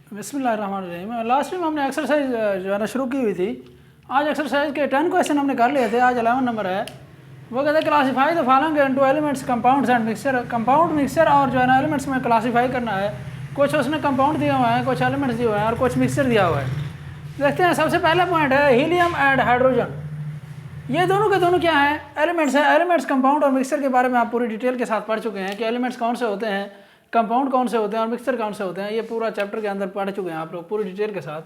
बिस्मिल्लाहिर्रहमानिर्रहीम। Last time हमने exercise जो है ना शुरू की हुई थी। आज एक्सरसाइज के 10 क्वेश्चन हमने कर लिए थे। आज 11 नंबर है। वो कहते हैं classify the following into elements, compounds and mixture. Compound, mixture और जो है ना एलिमेंट्स में क्लासीफाई करना है। कुछ उसने कंपाउंड दिया हुआ है, कुछ एलिमेंट्स दिए हुए हैं और कुछ मिक्सचर दिया हुआ है। देखते हैं। सबसे पहला पॉइंट है हीलियम एंड हाइड्रोजन। ये दोनों के दोनों क्या हैं? एलिमेंट्स हैं। एलिमेंट्स, कंपाउंड और मिक्सचर के बारे में आप पूरी डिटेल के साथ पढ़ चुके हैं कि एलिमेंट्स कौन से होते हैं, कंपाउंड कौन से होते हैं और मिक्सचर कौन से होते हैं। ये पूरा चैप्टर के अंदर पढ़ चुके हैं आप लोग पूरी डिटेल के साथ।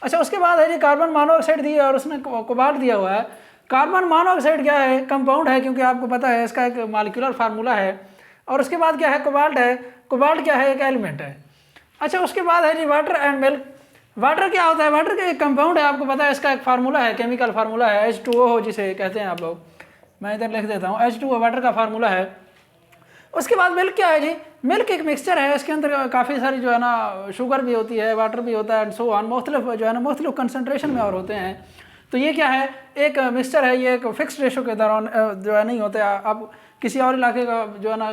अच्छा, उसके बाद है जी कार्बन मोनोऑक्साइड दिया और उसने कोबाल्ट दिया हुआ है। कार्बन मोनोऑक्साइड क्या है? कंपाउंड है, क्योंकि आपको पता है इसका एक मॉलिक्यूलर फार्मूला है। और उसके बाद क्या है? कोबाल्ट है। कोबाल्ट क्या है? एक एलिमेंट है। अच्छा, उसके बाद है जी वाटर एंड मिल्क। वाटर क्या होता है? वाटर का एक कंपाउंड है, आपको पता है इसका एक फार्मूला है, केमिकल फार्मूला है H2O जिसे कहते हैं आप लोग। मैं इधर लिख देता हूँ, H2O वाटर का फार्मूला है। उसके बाद मिल्क क्या है जी? मिल्क एक मिक्सचर है। इसके अंदर काफ़ी सारी जो है ना शुगर भी होती है, वाटर भी होता है एंड सो ऑन। मुख्तलिफ जो है ना मुख्तलिफ कंसनट्रेशन में और होते हैं। तो ये क्या है? एक मिक्सचर है। ये एक फिक्स रेशो के दौरान जो है नहीं होते। आप किसी और इलाके का जो है ना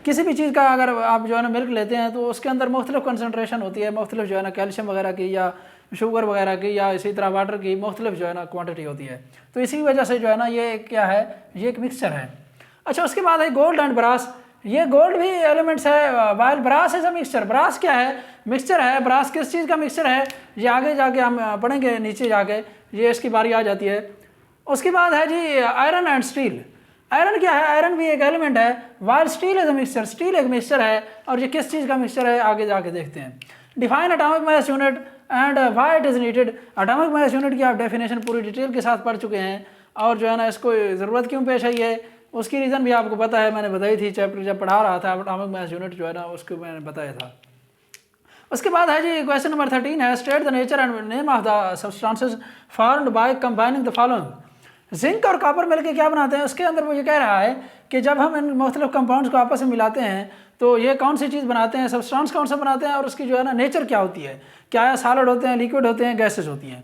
किसी भी चीज़ का अगर आप जो है ना मिल्क लेते हैं तो उसके अंदर मुख्तलिफ कंसनट्रेशन होती है, मुख्तलिफ जो है ना कैल्शियम वगैरह की या शुगर वगैरह की या इसी तरह वाटर की मुख्तलिफ जो है ना क्वांटिटी होती है। तो इसी वजह से जो है ना ये क्या है? ये एक मिक्सचर है। अच्छा, उसके बाद है गोल्ड एंड ब्रास। ये गोल्ड भी एलिमेंट्स है, while brass is a mixture. Brass क्या है? मिक्सचर है। ब्रास किस चीज़ का मिक्सचर है? ये आगे जाके हम पढ़ेंगे, नीचे जाके ये इसकी बारी आ जाती है। उसके बाद है जी आयरन एंड स्टील। आयरन क्या है? आयरन भी एक एलिमेंट है। While steel is a mixture. Steel एक मिक्सचर है। और ये किस चीज़ का मिक्सचर है? आगे जाके देखते हैं। Define atomic mass unit and why it is needed. Atomic mass unit की आप डेफिनेशन पूरी डिटेल के साथ पढ़ चुके हैं। और जो है ना इसको ज़रूरत क्यों पेश आई है उसकी रीज़न भी आपको पता है, मैंने बताई थी चैप्टर जब पढ़ा रहा था एटॉमिक मास यूनिट जो है ना उसको मैंने बताया था। उसके बाद है जी क्वेश्चन नंबर 13 है state the nature and name of the substances formed by combining the following. Zinc और कॉपर मिलकर क्या बनाते हैं? उसके अंदर वो ये कह रहा है कि जब हम इन मुख्तलिफ कंपाउंड्स को आपस में मिलाते हैं तो ये कौन सी चीज़ बनाते हैं, सब्सटेंस कौन सा बनाते हैं और उसकी जो है ना नेचर क्या होती है, क्या है? सॉलिड होते हैं, लिक्विड होते हैं, गैसेज होती हैं।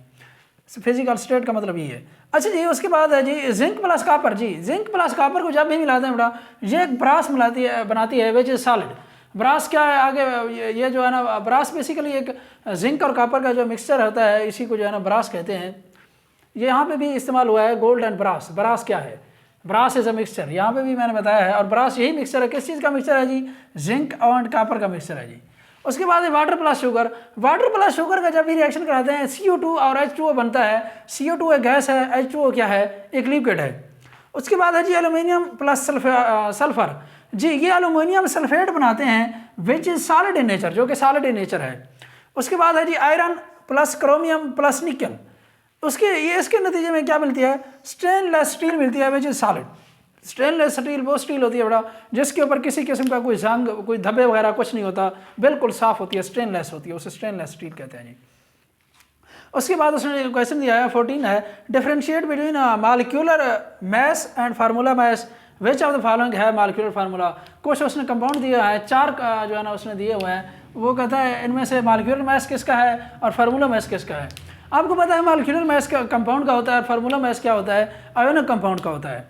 फिजिकल स्टेट का मतलब ये है। अच्छा जी, उसके बाद है जी जिंक प्लस कॉपर। जी जिंक प्लस कॉपर को जब भी मिलाते हैं बेटा ये एक ब्रास बनाती है विच इज सॉलिड। ब्रास क्या है? आगे ये जो है ना ब्रास बेसिकली एक जिंक और कॉपर का जो मिक्सचर होता है इसी को जो है ना ब्रास कहते हैं। ये यहाँ पे भी इस्तेमाल हुआ है गोल्ड एंड ब्रास। ब्रास क्या है? ब्रास इज अ मिक्सचर, यहाँ पे भी मैंने बताया है। और ब्रास यही मिक्सचर है। किस चीज़ का मिक्सचर है जी? जिंक एंड कॉपर का मिक्सचर है जी। उसके बाद है water plus sugar. Water plus sugar का जब भी रिएक्शन कराते हैं CO2 और H2O बनता है। CO2 एक गैस है, H2O क्या है? एक लिक्विड है। उसके बाद है जी एल्यूमिनियम प्लस सल्फर। जी ये एल्यूमिनियम सल्फेट बनाते हैं which is solid in nature, जो कि सॉलिड इन नेचर है। उसके बाद है जी आयरन प्लस क्रोमियम प्लस निकल। इसके नतीजे में क्या मिलती है? स्टेनलेस स्टील मिलती है which is solid. Stainless steel वो स्टील होती है बड़ा जिसके ऊपर किसी किस्म का कोई जंग, कोई धब्बे वगैरह कुछ नहीं होता, बिल्कुल साफ होती है, स्टेनलेस होती है, उसे स्टेनलेस स्टील कहते हैं जी। उसके बाद उसने क्वेश्चन दिया है 14 है differentiate between molecular mass and formula mass which of the following है मॉलिक्यूलर फार्मूला। कुछ उसने कंपाउंड दिया है, 4 का जो है ना उसने दिए हुए हैं। वो कहता है इनमें से मॉलिक्यूलर मास किसका है और फार्मूला मास किसका है। आपको पता है मॉलिक्यूलर मास का कंपाउंड का होता है और फार्मूला मास क्या होता है? आयोनिक कंपाउंड का होता है।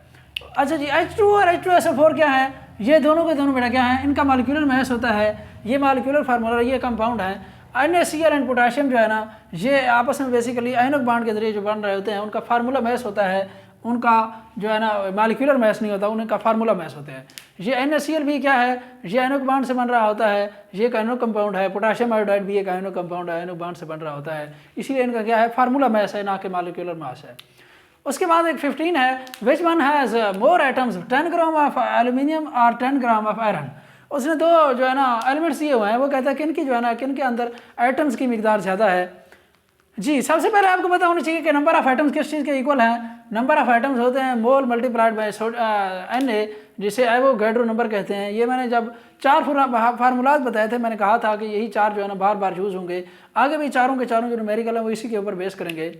अच्छा जी H2O और H2SO4 क्या है? ये दोनों के दोनों बेटा क्या है? इनका मॉलिक्यूलर मास होता है। ये मॉलिक्यूलर फार्मूला, ये कंपाउंड है। NaCl एंड पोटाशियम जो है ना ये आपस में बेसिकली आयनिक बॉन्ड के जरिए जो बन रहे होते हैं उनका फार्मूला मास होता है। उनका जो है ना मॉलिक्यूलर मास नहीं होता, उनका फार्मूला मास होते हैं। ये NaCl भी क्या है? ये आयनिक बॉन्ड से बन रहा होता है, ये एक आयनिक कंपाउंड है। पोटाशियम आयोडाइड भी एक आयनिक कंपाउंड है, आयनिक बॉन्ड से बन रहा होता है, इसीलिए इनका क्या है? फार्मूला मास है, ना कि मॉलिक्यूलर मास है। उसके बाद एक 15 है which one has more atoms 10 gram of aluminium और 10 ग्राम ऑफ आयरन। उसने दो जो है ना एलिमेंट्स दिए हुए हैं। वो कहता है किन की जो है ना किन के अंदर एटम्स की मिकदार ज़्यादा है। जी सबसे पहले आपको पता होना चाहिए कि नंबर ऑफ एटम्स किस चीज़ के इक्वल हैं। नंबर ऑफ एटम्स होते हैं मोल मल्टीप्लाइड बाय Na, जिसे एवोगैड्रो नंबर कहते हैं। ये मैंने जब 4 फार्मूलाज बताए थे, मैंने कहा था कि यही 4 जो है ना बार बार यूज़ होंगे। आगे भी चारों के चारों जो न्यूमेरिकल हैं वो इसी के ऊपर बेस करेंगे।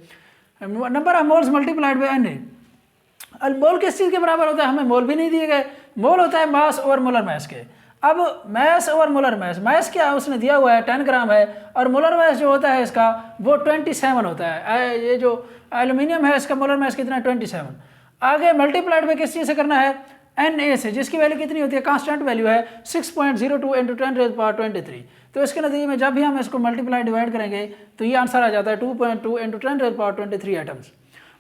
Number of moles multiplied by Na। मोल किस चीज़ के बराबर होता है? हमें मोल भी नहीं दिए गए। मोल होता है मास ओवर मोलर मास के। अब मास ओवर मोलर मास, मास क्या है उसने दिया हुआ है 10 ग्राम है और मोलर मास जो होता है इसका वो 27 होता है। ये जो एल्यूमिनियम है इसका मोलर मास कितना है? 27। आगे मल्टीप्लाइड में किस चीज़ से करना है? Na से, जिसकी वैल्यू कितनी होती है, कांस्टेंट वैल्यू है 6.02 इंटू 10⁻23। तो इसके नतीजे में जब भी हम इसको मल्टीप्लाई डिवाइड करेंगे तो ये आंसर आ जाता है 2.2 इंटू 10⁻23 एटम्स।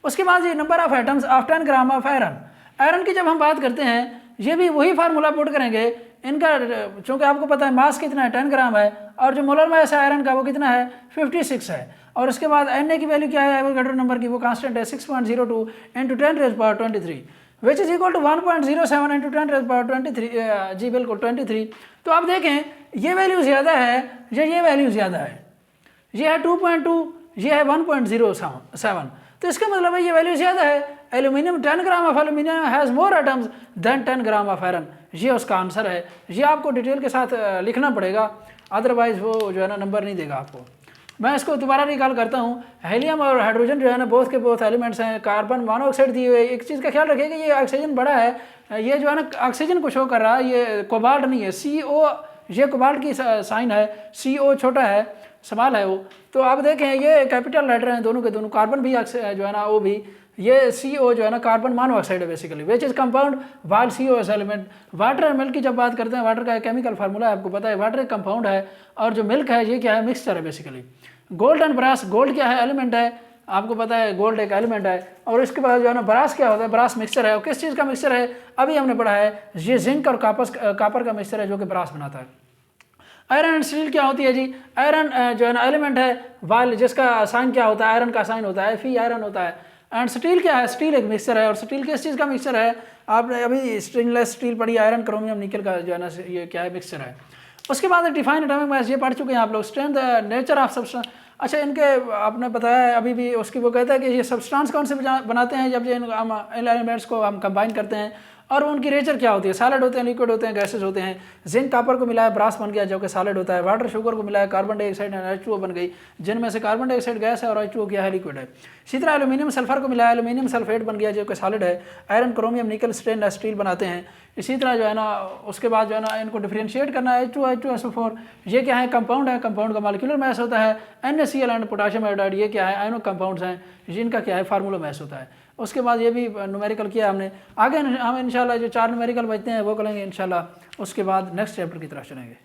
उसके बाद ये number of atoms of 10 gram of iron. Iron की जब हम बात करते हैं, ये भी वही फार्मूला पुट करेंगे इनका, चूँकि आपको पता है मास कितना है 10 ग्राम है, और जो मोलर मास है आयरन का वो कितना है 56 है। और उसके बाद Na की वैल्यू क्या है एवोगाड्रो नंबर की, वो कांस्टेंट है 6.02 into 10⁻23 which is equal to 1.07 into 10⁻23 जी बिल्कुल 23। तो आप देखें ये वैल्यू ज़्यादा है, ये वैल्यू ज़्यादा है, ये है 2.2, ये है 1.07। तो इसका मतलब है ये वैल्यू ज़्यादा है। Aluminium 10 gram of aluminium has more atoms than 10 gram of iron. ये उसका आंसर है। ये आपको डिटेल के साथ लिखना पड़ेगा, अदरवाइज़ वो जो है ना नंबर नहीं देगा आपको। मैं इसको दोबारा रिकॉल करता हूँ। हेलियम और हाइड्रोजन जो है ना बोथ के बोथ एलिमेंट्स हैं। कार्बन मोनोऑक्साइड दिए हुए, एक चीज़ का ख्याल रखिएगा ये ऑक्सीजन बड़ा है, ये जो है ना ऑक्सीजन को शो कर रहा है, ये कोबाल्ट नहीं है। CO ये कोबाल्ट की साइन है, CO छोटा है, स्मॉल है वो। तो आप देखें ये कैपिटल लेटर हैं दोनों के दोनों। कार्बन भी जो है ना वो भी, ये CO जो है ना कार्बन मोनोऑक्साइड है basically, which is compound while CO is element. Water और मिल्क की जब बात करते हैं, वाटर का केमिकल फार्मूला है आपको पता है, वाटर एक कंपाउंड है और जो मिल्क है ये क्या है, मिक्सचर है basically. Gold and brass, gold क्या है, एलिमेंट है, आपको पता है गोल्ड एक एलिमेंट है। और इसके बाद जो है ना ब्रास क्या होता है, ब्रास मिक्सचर है। और किस चीज़ का मिक्सचर है, अभी हमने पढ़ा है, ये जिंक और कापर का मिक्सचर है जो कि ब्रास बनाता है। आयरन एंड स्टील क्या होती है जी, आयरन जो है ना एलिमेंट है, वाइल जिसका साइन क्या होता है, आयरन का साइन होता है Fe, आयरन होता है। एंड स्टील क्या है, स्टील एक मिक्सचर है। और स्टील किस चीज़ का मिक्सचर है, आपने अभी स्टेनलेस स्टील पढ़ी, आयरन क्रोमियम निकल का जो है ना ये क्या है, मिक्सचर है। उसके बाद डिफाइन एटॉमिक मास, ये पढ़ चुके हैं आप लोग। स्ट्रेंथ नेचर ऑफ सब्सटेंस, अच्छा इनके आपने बताया है अभी भी, उसकी वो कहता है कि ये सब्सटेंस कौन से बनाते हैं जब ये इन एलिमेंट्स को हम कंबाइन करते हैं, और उनकी नेचर क्या होती है, सॉलिड होते हैं, लिक्विड होते हैं, गैसेस होते हैं। जिंक कापर को मिलाया ब्रास बन गया जो कि सॉलिड होता है। वाटर शुगर को मिलाया कार्बन डाइऑक्साइड एंड H2O बन गई, जिनमें से कार्बन डाइऑक्साइड गैस है और H2O क्या है, लिक्विड है। इसी तरह एल्यूमिनियम सल्फर को मिलाया, एल्यूमिनियम सल्फेट बन गया जो कि सॉलिड है। आयरन क्रोमियम निकल स्टेनलेस स्टील बनाते हैं। इसी तरह जो है ना उसके बाद जो है ना इनको डिफरेंशिएट करना है, H2SO4 ये क्या है, कंपाउंड है, कंपाउंड का मॉलिक्यूलर मास होता है। NaCl एंड पोटाशियम आयोडाइड ये क्या है, आयनिक कंपाउंड्स हैं जिनका क्या है फार्मूला मास होता है। उसके बाद ये भी न्यूमेरिकल किया हमने। आगे हम इंशाल्लाह जो 4 न्यूमेरिकल बचते हैं वो करेंगे इंशाल्लाह, उसके बाद नेक्स्ट चैप्टर की तरफ चलेंगे।